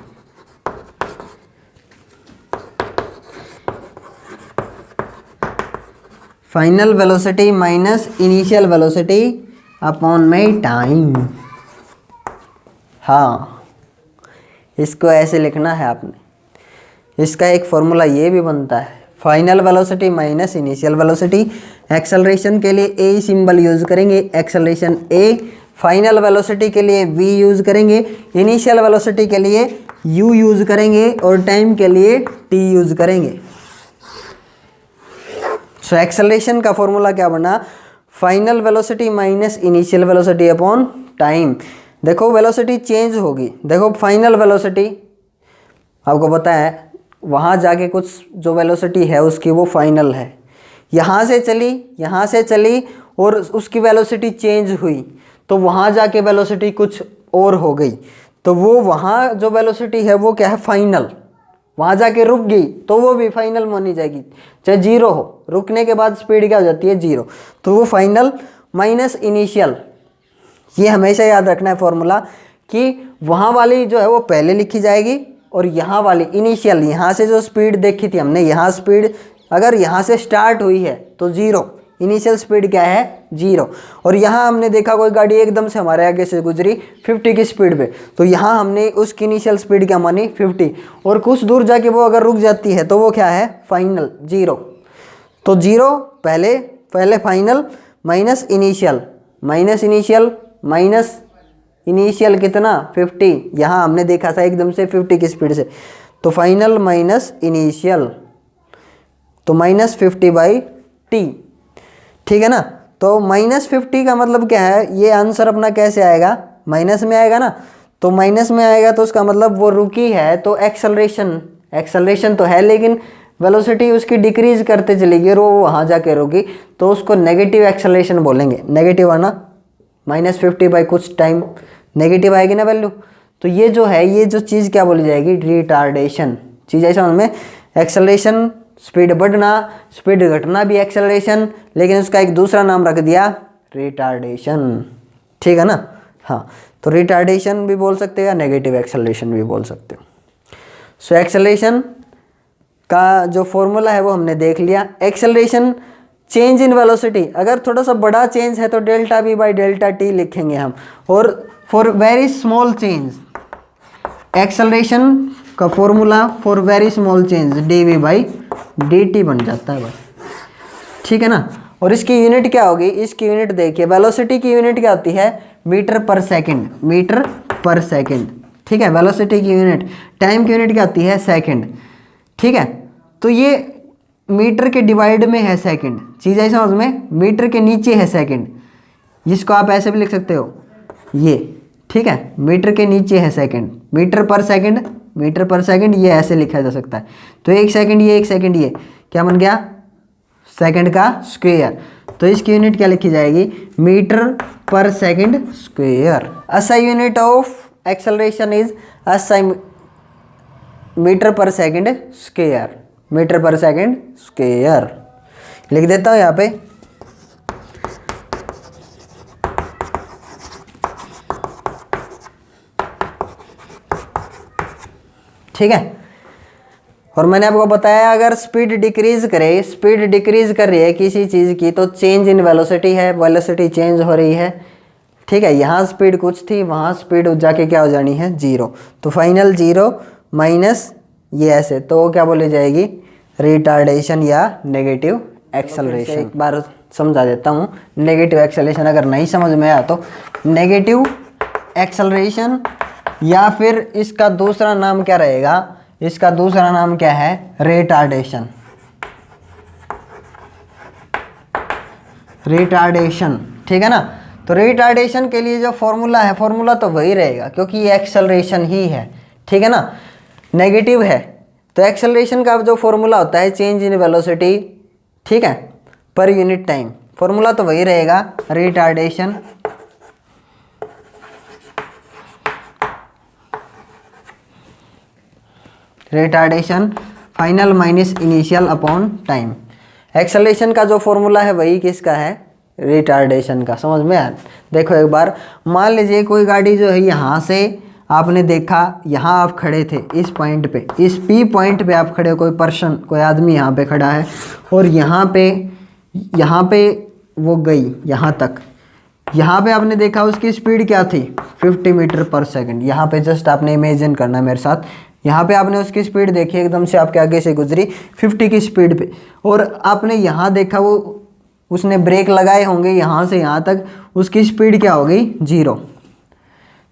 Final velocity minus initial velocity upon में टाइम। हाँ, इसको ऐसे लिखना है आपने। इसका एक फॉर्मूला ये भी बनता है, final velocity minus initial velocity. Acceleration के लिए ए सिंबल यूज़ करेंगे, एक्सेलरेशन ए। फाइनल वेलोसिटी के लिए v यूज़ करेंगे, इनिशियल वेलोसिटी के लिए u यूज़ करेंगे, और टाइम के लिए t यूज़ करेंगे। सो एक्सेलरेशन का फॉर्मूला क्या बना, final velocity minus initial velocity upon time. देखो वेलोसिटी चेंज होगी, देखो फाइनल वेलोसिटी आपको पता है वहाँ जाके कुछ जो वेलोसिटी है उसकी वो फाइनल है, यहाँ से चली और उसकी वेलोसिटी चेंज हुई, तो वहाँ जाके वेलोसिटी कुछ और हो गई, तो वो वहाँ जो वेलोसिटी है वो क्या है, फाइनल। वहाँ जाके रुक गई तो वो भी फाइनल मानी जाएगी, चाहे जीरो हो, रुकने के बाद स्पीड क्या हो जाती है, जीरो, तो वो फाइनल माइनस इनिशियल। ये हमेशा याद रखना है फॉर्मूला कि वहाँ वाली जो है वो पहले लिखी जाएगी और यहाँ वाली इनिशियल, यहाँ से जो स्पीड देखी थी हमने, यहाँ स्पीड अगर यहाँ से स्टार्ट हुई है तो 0, इनिशियल स्पीड क्या है 0। और यहाँ हमने देखा कोई गाड़ी एकदम से हमारे आगे से गुजरी 50 की स्पीड पे, तो यहाँ हमने उसकी इनिशियल स्पीड क्या मानी 50, और कुछ दूर जाके वो अगर रुक जाती है तो वो क्या है फाइनल 0। तो 0 पहले final minus initial minus initial कितना 50, यहाँ हमने देखा था एकदम से 50 की स्पीड से, तो फाइनल माइनस इनिशियल, तो -50/t, ठीक है ना। तो -50 का मतलब क्या है, ये आंसर अपना कैसे आएगा, माइनस में आएगा ना, तो माइनस में आएगा तो उसका मतलब वो रुकी है, तो एक्सेलरेशन तो है लेकिन वेलोसिटी उसकी डिक्रीज करते चलेगी और वो वहाँ जाके रुकी, तो उसको नेगेटिव एक्सेलरेशन बोलेंगे। नेगेटिव आना -50 बाई कुछ टाइम नेगेटिव आएगी ना वैल्यू, तो ये जो है ये जो चीज़ क्या बोली जाएगी रिटार्डेशन। चीज़ ऐसा उनमें एक्सेलरेशन, स्पीड बढ़ना, स्पीड घटना भी एक्सेलरेशन, लेकिन उसका एक दूसरा नाम रख दिया रिटार्डेशन, ठीक है ना। हाँ, तो रिटार्डेशन भी बोल सकते हो या नेगेटिव एक्सेलरेशन भी बोल सकते हो। सो एक्सेलरेशन का जो फॉर्मूला है वो हमने देख लिया। एक्सेलरेशन चेंज इन वेलोसिटी, अगर थोड़ा सा बड़ा चेंज है तो ΔV/ΔT लिखेंगे हम, और for very small change acceleration का formula for very small change dV/dt बन जाता है बस, ठीक है ना। और इसकी यूनिट क्या होगी, इसकी यूनिट देखिए, वेलोसिटी की यूनिट क्या होती है मीटर पर सेकंड, ठीक है। वेलोसिटी की यूनिट, टाइम की यूनिट क्या होती है सेकंड, ठीक है। तो ये मीटर के डिवाइड में है सेकंड, चीज़ है समझ में, मीटर के नीचे है सेकंड, जिसको आप ऐसे भी लिख सकते हो ये, ठीक है। मीटर के नीचे है सेकंड, मीटर पर सेकंड ये ऐसे लिखा जा सकता है। तो 1 सेकंड ये, 1 सेकंड ये, क्या बन गया सेकंड का स्क्वायर, तो इसकी यूनिट क्या लिखी जाएगी metre per second square. SI unit of acceleration is SI metre per second square, लिख देता हूँ यहाँ पे। ठीक है, और मैंने आपको बताया अगर स्पीड डिक्रीज कर रही है किसी चीज़ की तो चेंज इन वेलोसिटी है, वेलोसिटी चेंज हो रही है, ठीक है। यहाँ स्पीड कुछ थी, वहाँ स्पीड जाके क्या हो जानी है 0, तो फाइनल 0 माइनस ये ऐसे, तो क्या बोली जाएगी रिटार्डेशन या नेगेटिव एक्सेलरेशन। एक बार समझा देता हूँ, नेगेटिव एक्सेलरेशन अगर नहीं समझ में आया तो नेगेटिव एक्सेलरेशन, या फिर इसका दूसरा नाम क्या रहेगा, इसका दूसरा नाम क्या है रिटार्डेशन, ठीक है ना। तो रिटार्डेशन के लिए जो फॉर्मूला है, फॉर्मूला तो वही रहेगा क्योंकि ये एक्सेलरेशन ही है, ठीक है ना, नेगेटिव है। तो एक्सेलरेशन का जो फॉर्मूला होता है चेंज इन वेलोसिटी, ठीक है, पर यूनिट टाइम, फॉर्मूला तो वही रहेगा retardation final minus initial upon time. Acceleration का जो फॉर्मूला है वही किसका है रिटार्डेशन का, समझ में आया। देखो एक बार मान लीजिए कोई गाड़ी जो है यहाँ से आपने देखा, यहाँ आप खड़े थे इस पॉइंट पे, इस P पॉइंट पे आप खड़े हो, कोई पर्सन कोई आदमी यहाँ पे खड़ा है और यहाँ पे वो गई यहाँ तक, यहाँ पे आपने देखा उसकी स्पीड क्या थी 50 मीटर पर सेकंड। यहाँ पे जस्ट आपने इमेजिन करना मेरे साथ, यहाँ पे आपने उसकी स्पीड देखी एकदम से आपके आगे से गुजरी 50 की स्पीड पे, और आपने यहाँ देखा वो उसने ब्रेक लगाए होंगे यहाँ से यहाँ तक, उसकी स्पीड क्या हो गई 0।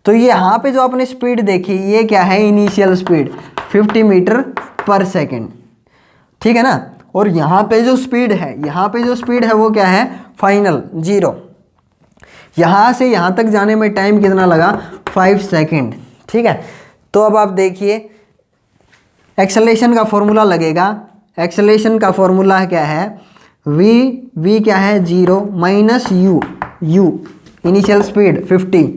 तो ये यहाँ पे जो आपने स्पीड देखी ये क्या है initial speed 50 metre per second, ठीक है ना। और यहाँ पे जो स्पीड है वो क्या है फाइनल 0। यहाँ से यहाँ तक जाने में टाइम कितना लगा 5 सेकंड, ठीक है। तो अब आप देखिए एक्सेलरेशन का फॉर्मूला लगेगा, एक्सेलरेशन का फॉर्मूला क्या है v क्या है 0 minus u initial speed 50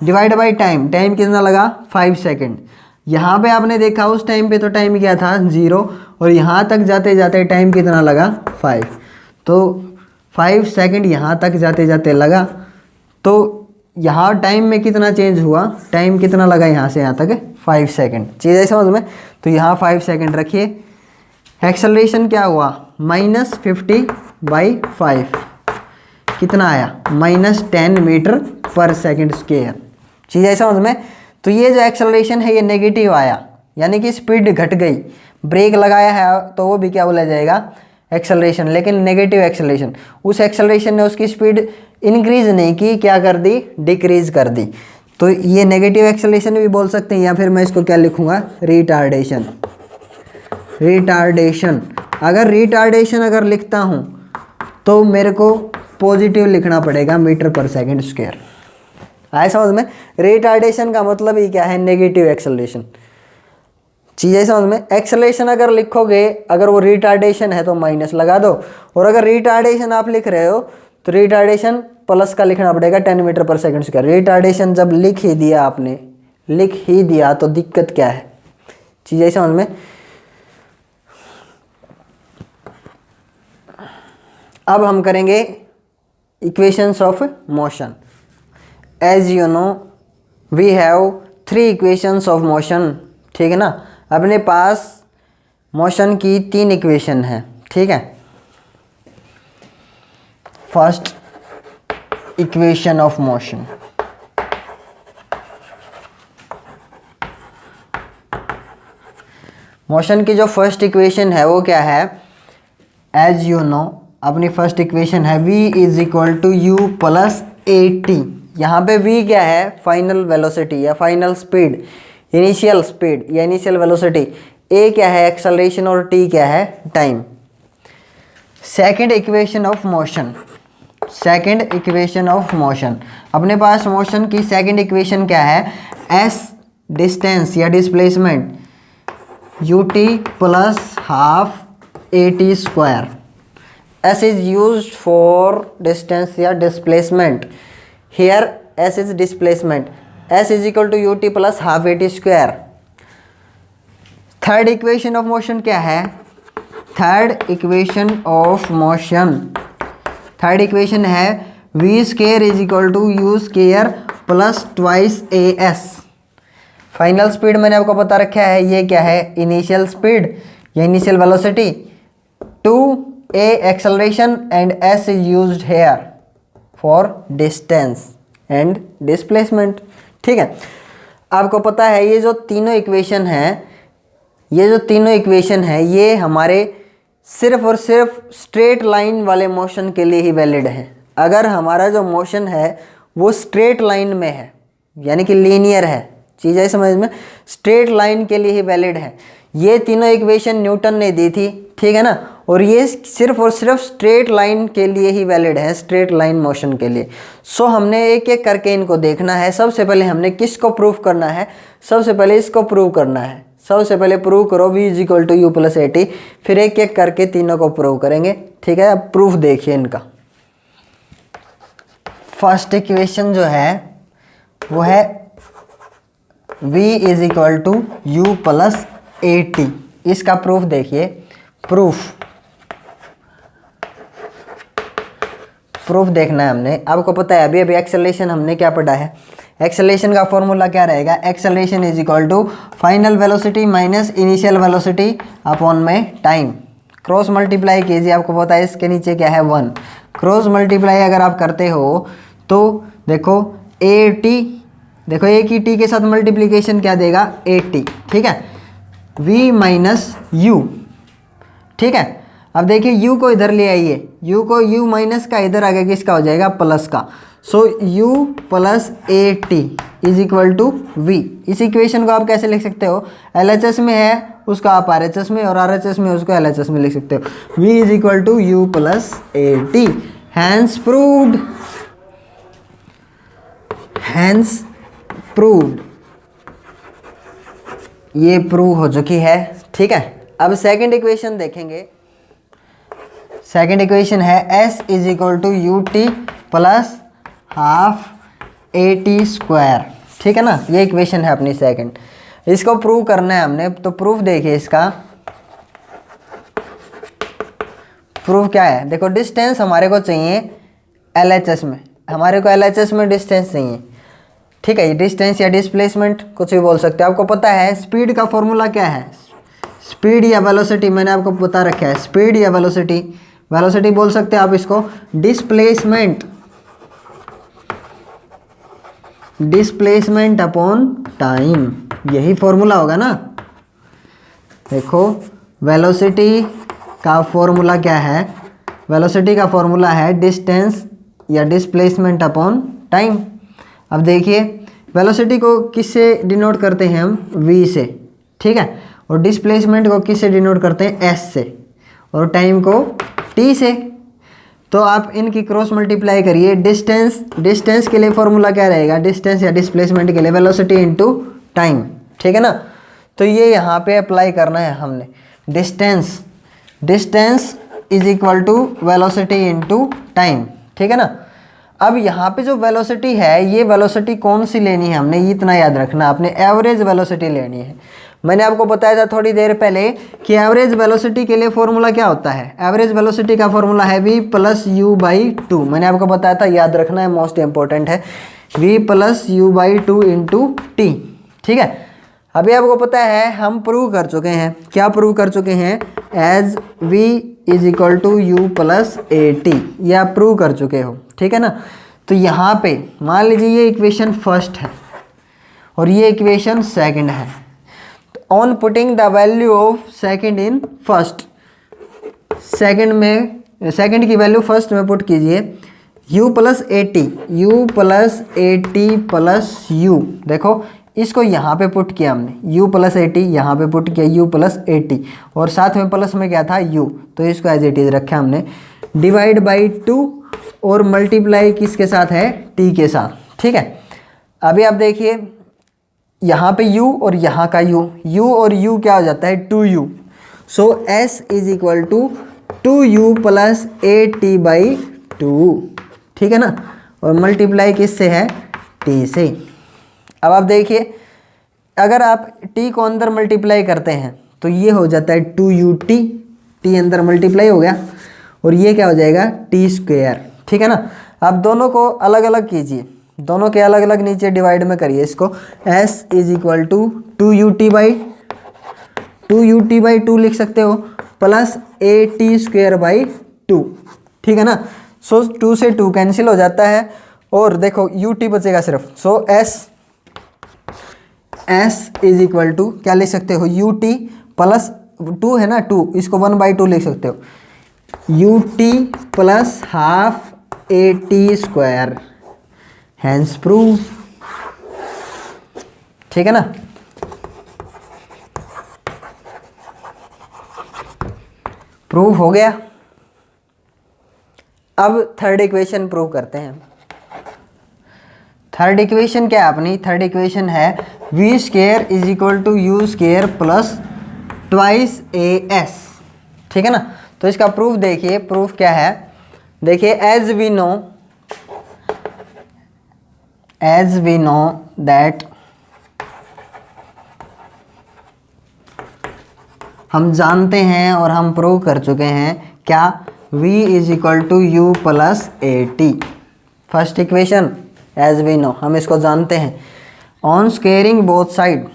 divide by time कितना लगा 5 सेकंड। यहाँ पे आपने देखा उस टाइम पे तो टाइम क्या था 0, और यहाँ तक जाते जाते टाइम कितना लगा 5, तो 5 सेकंड यहाँ तक जाते जाते लगा। तो यहाँ टाइम में कितना चेंज हुआ, टाइम कितना लगा यहाँ से यहाँ तक, 5 सेकेंड। चीज़ है समझ में। तो यहाँ 5 सेकेंड रखिए। एक्सेलरेशन क्या हुआ, -50/5 कितना आया, -10 मीटर पर सेकेंड स्क्वायर। चीज़ है समझ में। तो ये जो एक्सेलरेशन है ये नेगेटिव आया, यानी कि स्पीड घट गई। ब्रेक लगाया है तो वो भी क्या बोला जाएगा, एक्सेलरेशन, लेकिन नेगेटिव एक्सेलरेशन। उस एक्सेलरेशन ने उसकी स्पीड इंक्रीज नहीं की, क्या कर दी, डिक्रीज कर दी। तो ये नेगेटिव एक्सेलरेशन भी बोल सकते हैं, या फिर मैं इसको क्या लिखूंगा, रिटार्डेशन। रिटार्डेशन, अगर रिटार्डेशन अगर लिखता हूं तो मेरे को पॉजिटिव लिखना पड़ेगा, मीटर पर सेकेंड स्क्वायर। आए समझ में। रिटार्डेशन का मतलब ही क्या है, नेगेटिव एक्सेलरेशन। चीज़ें समझ में। एक्सेलरेशन अगर लिखोगे, अगर वो रिटार्डेशन है तो माइनस लगा दो, और अगर रिटार्डेशन आप लिख रहे हो तो रिटार्डेशन प्लस का लिखना पड़ेगा, 10 metre per second square. Retardation जब लिख ही दिया आपने, लिख ही दिया, तो दिक्कत क्या है, चीज़ें समझ में। अब हम करेंगे equations of motion. As you know we have 3 equations of motion, ठीक है ना। अपने पास मोशन की 3 इक्वेशन है, ठीक है। First equation of motion, motion की जो फर्स्ट इक्वेशन है वो क्या है, एज यू नो अपनी फर्स्ट इक्वेशन है v is equal to u plus a t. यहाँ पे v क्या है, फाइनल वेलोसिटी या फाइनल स्पीड, इनिशियल स्पीड या इनिशियल वेलोसिटी। a क्या है, एक्सेलरेशन, और t क्या है, time. Second equation of motion, second equation of motion, अपने पास मोशन की सेकंड इक्वेशन क्या है, s डिस्टेंस या displacement, ut plus half at square. s is used for distance या displacement. Here s is displacement. s is equal to ut plus half at square. Third equation of motion क्या है, third equation of motion, third equation है v square is equal to you square plus twice a s. Final speed मैंने आपको बता रखा है, ये क्या है, इनिशियल स्पीड या initial velocity, two a acceleration and s is used here for distance and displacement, ठीक है। आपको पता है ये जो तीनों इक्वेशन हैं, ये जो तीनों इक्वेशन है ये हमारे सिर्फ और सिर्फ स्ट्रेट लाइन वाले मोशन के लिए ही वैलिड है। अगर हमारा जो मोशन है वो स्ट्रेट लाइन में है, यानी कि लीनियर है, चीज़ है समझ में, स्ट्रेट लाइन के लिए ही वैलिड है। ये तीनों इक्वेशन न्यूटन ने दी थी, ठीक है ना, और ये सिर्फ और सिर्फ स्ट्रेट लाइन के लिए ही वैलिड है, स्ट्रेट लाइन मोशन के लिए। सो हमने एक एक करके इनको देखना है। सबसे पहले हमने किसको प्रूव करना है, सबसे पहले इसको प्रूव करना है। सबसे पहले प्रूव करो v is equal to u plus a t, फिर एक एक करके तीनों को प्रूव करेंगे, ठीक है। अब प्रूफ देखिए इनका। फर्स्ट इक्वेशन जो है वो है v is equal to u plus a t. इसका प्रूफ देखिए, प्रूफ देखना है हमने। आपको पता है अभी अभी एक्सेलरेशन हमने क्या पढ़ा है, एक्सेलरेशन का फॉर्मूला क्या रहेगा, acceleration is equal to final velocity minus initial velocity upon में टाइम। क्रॉस मल्टीप्लाई कीजिए, आपको पता है इसके नीचे क्या है 1। क्रॉस मल्टीप्लाई अगर आप करते हो तो देखो ए टी, देखो एक ही टी के साथ मल्टीप्लीकेशन क्या देगा, ए टी, ठीक है, v माइनस यू, ठीक है। अब देखिए u को इधर ले आइए, u को u माइनस का इधर आगे किसका हो जाएगा, प्लस का। So u plus a t is equal to v। इस इक्वेशन को आप कैसे लिख सकते हो, LHS में है उसको आप RHS में, और RHS में उसको LHS में लिख सकते हो। v is equal to u plus a t, hence proved, hence proved, ये प्रूव हो चुकी है, ठीक है। अब सेकंड इक्वेशन देखेंगे। सेकंड इक्वेशन है s is equal to u T plus half A T square, ठीक है ना। ये इक्वेशन है अपनी सेकंड। इसको प्रूव करना है हमने, तो प्रूफ देखिए इसका। प्रूफ क्या है, देखो डिस्टेंस हमारे को चाहिए LHS में, हमारे को LHS में डिस्टेंस नहीं है, ठीक है। ये डिस्टेंस या डिस्प्लेसमेंट कुछ भी बोल सकते हैं। आपको पता है स्पीड का फॉर्मूला क्या है, स्पीड या वेलोसिटी मैंने आपको बता रखा है, स्पीड या वेलोसिटी, वेलोसिटी बोल सकते हैं आप इसको, डिस्प्लेसमेंट, डिस्प्लेसमेंट अपॉन टाइम, यही फॉर्मूला होगा ना। देखो वेलोसिटी का फॉर्मूला क्या है, वेलोसिटी का फॉर्मूला है डिस्टेंस या डिस्प्लेसमेंट अपॉन टाइम। अब देखिए वेलोसिटी को किससे डिनोट करते हैं हम, v से, ठीक है, और डिस्प्लेसमेंट को किससे डिनोट करते हैं, s से, और टाइम को t से। तो आप इनकी क्रॉस मल्टीप्लाई करिए। डिस्टेंस के लिए फॉर्मूला क्या रहेगा, डिस्टेंस या डिस्प्लेसमेंट के लिए वेलोसिटी इनटू टाइम, ठीक है ना। तो ये यहाँ पे अप्लाई करना है हमने, distance is equal to velocity into time, ठीक है ना। अब यहाँ पे जो वेलोसिटी है, ये वेलोसिटी कौन सी लेनी है हमने, इतना याद रखना, आपने एवरेज वेलोसिटी लेनी है। मैंने आपको बताया था थोड़ी देर पहले कि एवरेज वेलोसिटी के लिए फॉर्मूला क्या होता है, एवरेज वेलोसिटी का फॉर्मूला है v plus you by two. मैंने आपको बताया था, याद रखना है, मोस्ट इंपॉर्टेंट है, v plus you by two into T, ठीक है। अभी आपको पता है हम प्रूव कर चुके हैं, क्या प्रूव कर चुके हैं, as v is equal to u plus a t, ये आप प्रूव कर चुके हो, ठीक है ना। तो यहाँ पे मान लीजिए ये इक्वेशन फर्स्ट है और ये इक्वेशन सेकंड है। On putting the value of second in first, second की वैल्यू फर्स्ट में पुट कीजिए, u plus a T, you plus a T plus you, देखो इसको यहाँ पे पुट किया हमने, u प्लस ए टी यहाँ पे पुट किया, u प्लस ए टी, और साथ में प्लस में क्या था u, तो इसको एज इट इज रखा हमने, डिवाइड बाई 2 और मल्टीप्लाई किसके साथ है, t के साथ, ठीक है। अभी आप देखिए यहाँ पे u और यहाँ का u और u क्या हो जाता है 2u, so s is equal to 2u plus a t by 2, ठीक है ना, और मल्टीप्लाई किससे है, t से। अब आप देखिए अगर आप t को अंदर मल्टीप्लाई करते हैं तो ये हो जाता है 2ut, t अंदर मल्टीप्लाई हो गया, और ये क्या हो जाएगा t स्क्वायर, ठीक है ना। आप दोनों को अलग अलग कीजिए, दोनों के अलग अलग नीचे डिवाइड में करिए इसको, s is equal to 2ut by 2 लिख सकते हो, plus a T square by 2, ठीक है ना। सो 2 से 2 कैंसिल हो जाता है और देखो ut बचेगा सिर्फ, सो s इज इक्वल टू क्या लिख सकते हो, ut प्लस 2 है ना 2, इसको 1/2 लिख सकते हो, ut plus half A T square, hence prove, ठीक है ना। प्रूव हो गया। अब थर्ड इक्वेशन प्रूव करते हैं। थर्ड इक्वेशन क्या है अपनी, थर्ड इक्वेशन है v square is equal to you square plus twice a s, ठीक है ना। तो इसका प्रूफ देखिए, प्रूफ क्या है, देखिए एज वी नो दैट, हम जानते हैं और हम प्रूव कर चुके हैं क्या, v is equal to u plus a t, first equation as we know, हम इसको जानते हैं। ऑन स्क्वेयरिंग बोथ साइड,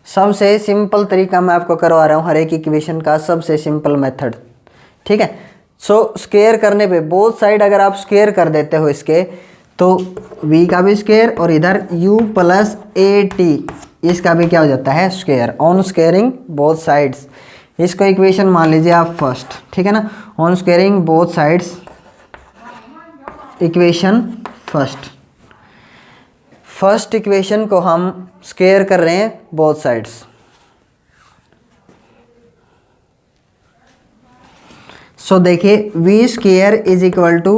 सबसे सिंपल तरीका मैं आपको करवा रहा हूँ हर एक इक्वेशन का, सबसे सिंपल मेथड, ठीक है। सो स्क्वेयर करने पे बोथ साइड अगर आप स्क्वेयर कर देते हो इसके, तो v का भी स्क्वेयर और इधर u प्लस ए टी, इसका भी क्या हो जाता है square, on squaring both sides. इसको इक्वेशन मान लीजिए आप फर्स्ट, ठीक है ना, on squaring both sides, equation first equation को हम स्क्वेयर कर रहे हैं बोथ साइड्स। सो देखिए v square is equal to,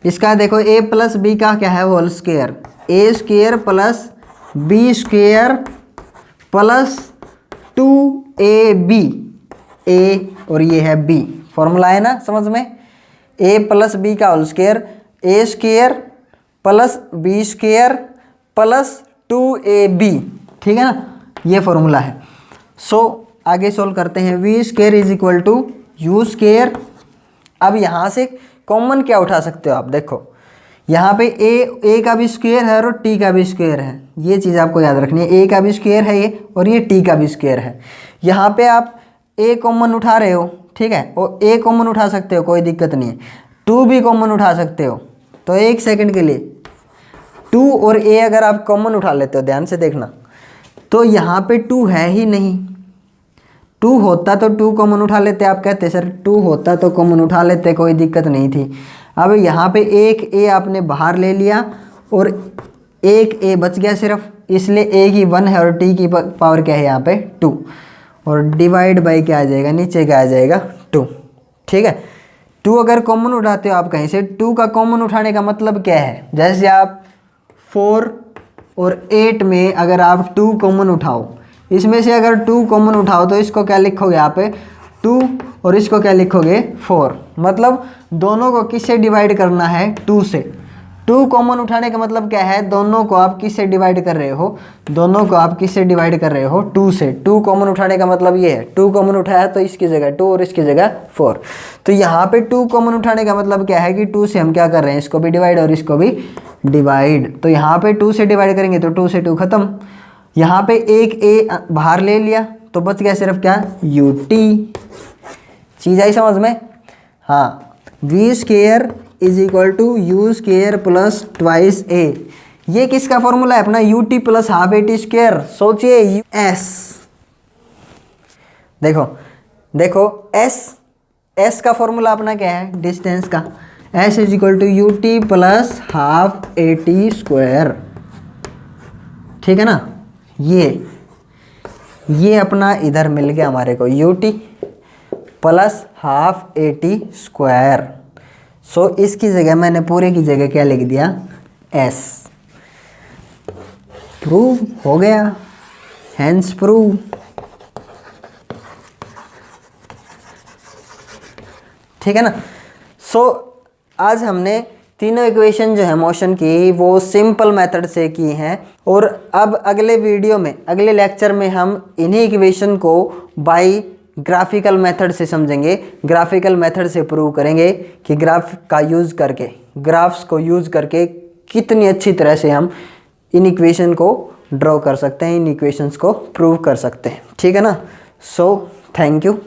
इसका देखो a प्लस बी का क्या है whole square, a square plus b square plus 2ab, a और ये है b, फॉर्मूला है ना समझ में, a प्लस बी का whole square, a square plus b square plus 2ab, ठीक है ना, ये फॉर्मूला है। सो आगे सोल्व करते हैं। V square is equal to you square. अब यहाँ से कॉमन क्या उठा सकते हो आप, देखो यहाँ पे ए का भी स्क्वायर है और टी का भी स्क्वायर है, ये चीज़ आपको याद रखनी है। ए का भी स्क्वायर है ये, और ये टी का भी स्क्वायर है। यहाँ पे आप ए कॉमन उठा रहे हो, ठीक है, और ए कॉमन उठा सकते हो, कोई दिक्कत नहीं है। टू भी कॉमन उठा सकते हो। तो एक सेकंड के लिए टू और ए अगर आप कॉमन उठा लेते हो, ध्यान से देखना, तो यहाँ पे टू है ही नहीं। टू होता तो टू कॉमन उठा लेते, आप कहते सर टू होता तो कॉमन उठा लेते, कोई दिक्कत नहीं थी। अब यहाँ पे एक ए आपने बाहर ले लिया और एक ए बच गया सिर्फ, इसलिए ए की 1 है और टी की पावर क्या है यहाँ पे 2, और डिवाइड बाई क्या आ जाएगा, नीचे क्या आ जाएगा 2, ठीक है। 2 अगर कॉमन उठाते हो आप कहीं से, 2 का कॉमन उठाने का मतलब क्या है, जैसे आप 4 और 8 में अगर आप 2 कॉमन उठाओ, इसमें से अगर 2 कॉमन उठाओ तो इसको क्या लिखोगे यहाँ पे 2, और इसको क्या लिखोगे 4। मतलब दोनों को किससे डिवाइड करना है, 2 से। 2 कॉमन उठाने का मतलब क्या है, दोनों को आप किससे डिवाइड कर रहे हो, दोनों को आप किससे डिवाइड कर रहे हो 2 से। 2 कॉमन उठाने का मतलब ये है, 2 कॉमन उठाया तो इसकी जगह 2 और इसकी जगह 4। तो यहाँ पे 2 कॉमन उठाने का मतलब क्या है कि 2 से हम क्या कर रहे हैं, इसको भी डिवाइड और इसको भी डिवाइड। तो यहाँ पे 2 से डिवाइड करेंगे तो 2 से 2 खत्म। यहाँ पे एक ए बाहर ले लिया तो बच गया सिर्फ क्या, यू टी। चीज़ आई समझ में? हाँ, V square is equal to you square plus twice A. ये किसका फॉर्मूला है अपना, U T plus half A T square. सोचिए एस, देखो देखो एस का फॉर्मूला अपना क्या है, डिस्टेंस का। S is equal to u T plus half A T square, ठीक है ना। ये अपना इधर मिल गया हमारे को U T plus half A T square. So इसकी जगह मैंने पूरे की जगह क्या लिख दिया, एस। प्रूव हो गया, हैंस प्रूव। ठीक है ना। सो आज हमने तीनों इक्वेशन जो है मोशन की वो सिंपल मेथड से की हैं, और अब अगले वीडियो में, अगले लेक्चर में हम इन्हीं इक्वेशन को बाय ग्राफिकल मेथड से समझेंगे। ग्राफिकल मेथड से प्रूव करेंगे कि ग्राफ का यूज़ करके, ग्राफ्स को यूज़ करके कितनी अच्छी तरह से हम इन इक्वेशन को ड्रॉ कर सकते हैं, इन इक्वेशंस को प्रूव कर सकते हैं। ठीक है ना। So thank you.